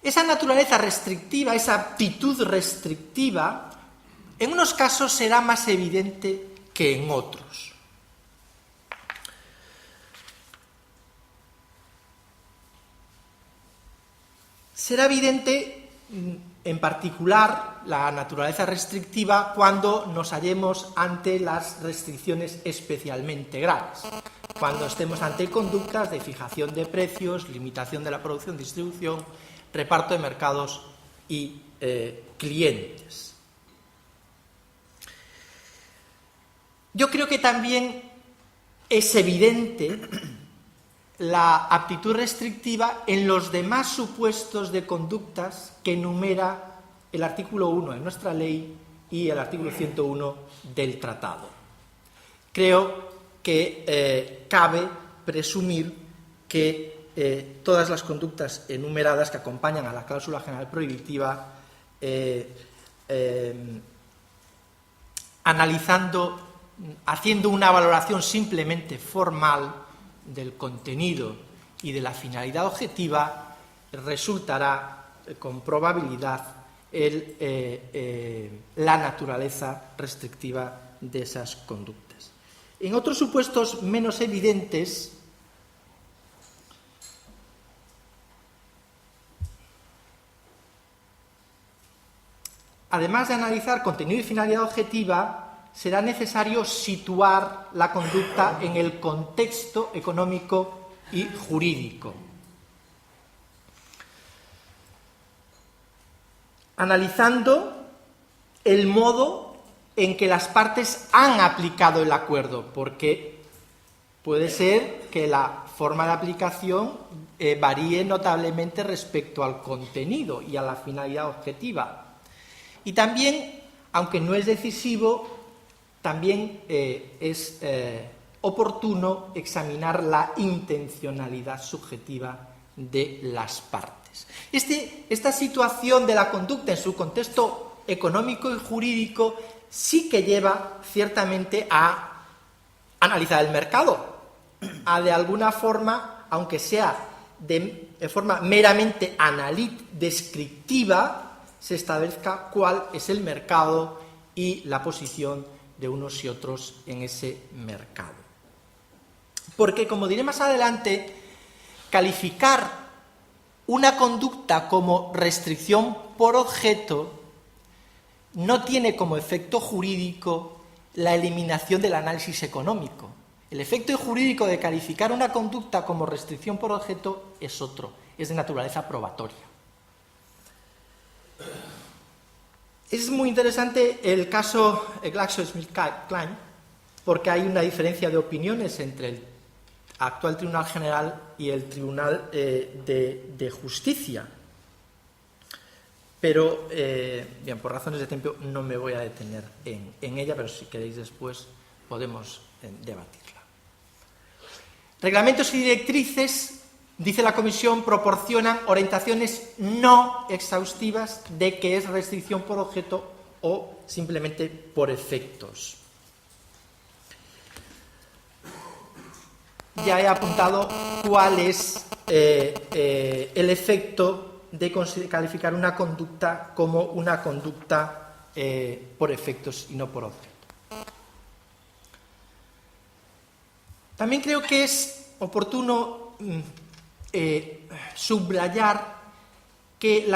Esa naturaleza restrictiva, esa aptitud restrictiva, en unos casos será más evidente que en otros. Será evidente, en particular, la naturaleza restrictiva cuando nos hallemos ante las restricciones especialmente graves, cuando estemos ante conductas de fijación de precios, limitación de la producción, distribución, reparto de mercados y clientes. Yo creo que también es evidente la aptitud restrictiva en los demás supuestos de conductas que enumera el artículo 1 de nuestra ley y el artículo 101 del tratado. Creo que cabe presumir que todas las conductas enumeradas que acompañan a la cláusula general prohibitiva, haciendo una valoración simplemente formal del contenido y de la finalidad objetiva, resultará con probabilidad la naturaleza restrictiva de esas conductas. En otros supuestos menos evidentes, además de analizar contenido y finalidad objetiva, será necesario situar la conducta en el contexto económico y jurídico. Analizando el modo en que las partes han aplicado el acuerdo, porque puede ser que la forma de aplicación varíe notablemente respecto al contenido y a la finalidad objetiva. Y también, aunque no es decisivo, también es oportuno examinar la intencionalidad subjetiva de las partes. Esta situación de la conducta en su contexto económico y jurídico sí que lleva ciertamente a analizar el mercado, a de alguna forma, aunque sea de forma meramente descriptiva, se establezca cuál es el mercado y la posición de unos y otros en ese mercado. Porque, como diré más adelante, calificar una conducta como restricción por objeto no tiene como efecto jurídico la eliminación del análisis económico. El efecto jurídico de calificar una conducta como restricción por objeto es otro, es de naturaleza probatoria. Es muy interesante el caso GlaxoSmithKline, porque hay una diferencia de opiniones entre el actual Tribunal General y el Tribunal de Justicia. Pero, bien, por razones de tiempo no me voy a detener en ella, pero si queréis después podemos debatirla. Reglamentos y directrices, dice la Comisión, proporcionan orientaciones no exhaustivas de qué es restricción por objeto o simplemente por efectos. Ya he apuntado cuál es el efecto de calificar una conducta como una conducta por efectos y no por objeto. También creo que es oportuno subrayar que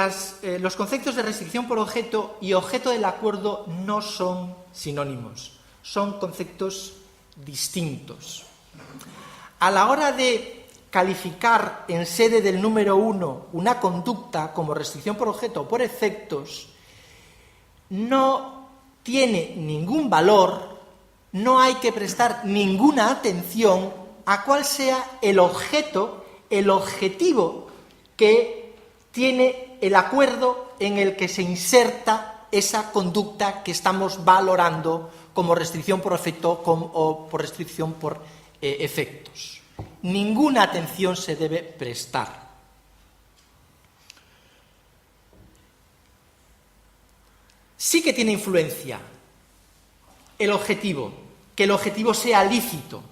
los conceptos de restricción por objeto y objeto del acuerdo no son sinónimos, son conceptos distintos. A la hora de calificar en sede del número 1 una conducta como restricción por objeto o por efectos, no tiene ningún valor, no hay que prestar ninguna atención a cuál sea el objeto, el objetivo que tiene el acuerdo en el que se inserta esa conducta que estamos valorando como restricción por efecto o por restricción por efectos. Ninguna atención se debe prestar. Sí que tiene influencia el objetivo, que el objetivo sea lícito.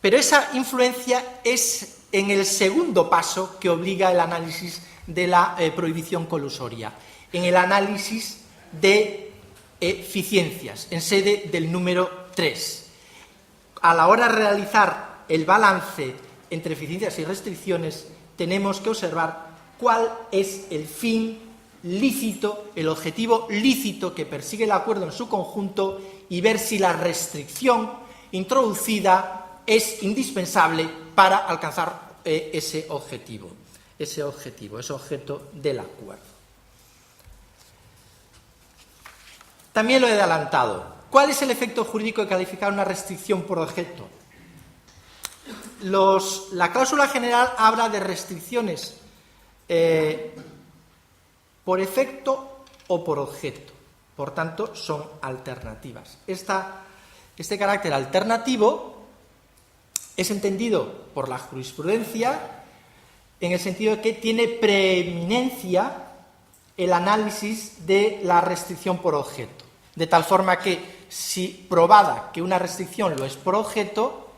Pero esa influencia es en el segundo paso que obliga el análisis de la prohibición colusoria, en el análisis de eficiencias, en sede del número 3. A la hora de realizar el balance entre eficiencias y restricciones, tenemos que observar cuál es el fin lícito, el objetivo lícito que persigue el acuerdo en su conjunto y ver si la restricción introducida es indispensable para alcanzar ese objetivo, ese objeto del acuerdo. También lo he adelantado. ¿Cuál es el efecto jurídico de calificar una restricción por objeto? La cláusula general habla de restricciones por efecto o por objeto. Por tanto, son alternativas. Este carácter alternativo es entendido por la jurisprudencia en el sentido de que tiene preeminencia el análisis de la restricción por objeto. De tal forma que, si probada que una restricción lo es por objeto,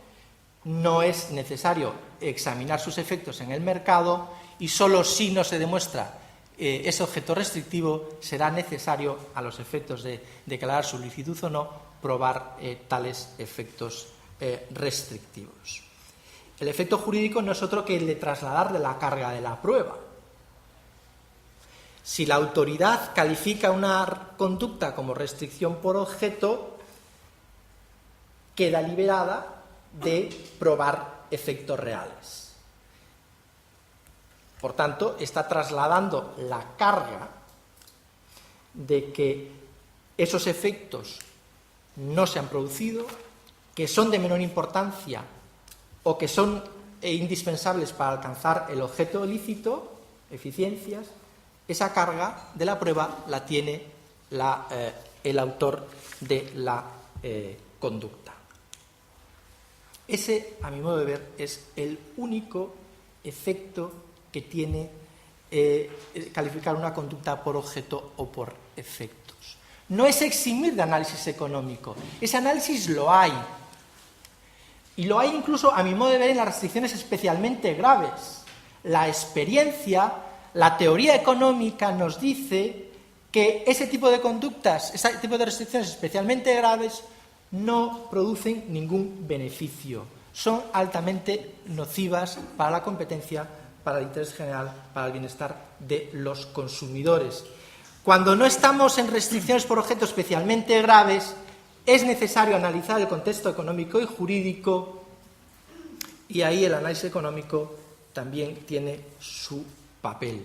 no es necesario examinar sus efectos en el mercado y solo si no se demuestra ese objeto restrictivo será necesario, a los efectos de declarar su licitud o no, probar tales efectos restrictivos. El efecto jurídico no es otro que el de trasladarle la carga de la prueba. Si la autoridad califica una conducta como restricción por objeto, queda liberada de probar efectos reales. Por tanto, está trasladando la carga de que esos efectos no se han producido, que son de menor importancia o que son indispensables para alcanzar el objeto lícito, eficiencias. Esa carga de la prueba la tiene el autor de la conducta. Ese, a mi modo de ver, es el único efecto que tiene calificar una conducta por objeto o por efectos. No es eximir de análisis económico. Ese análisis lo hay. Y lo hay incluso, a mi modo de ver, en las restricciones especialmente graves. La experiencia, la teoría económica nos dice que ese tipo de conductas, ese tipo de restricciones especialmente graves no producen ningún beneficio. Son altamente nocivas para la competencia, para el interés general, para el bienestar de los consumidores. Cuando no estamos en restricciones por objeto especialmente graves, es necesario analizar el contexto económico y jurídico, y ahí el análisis económico también tiene su papel.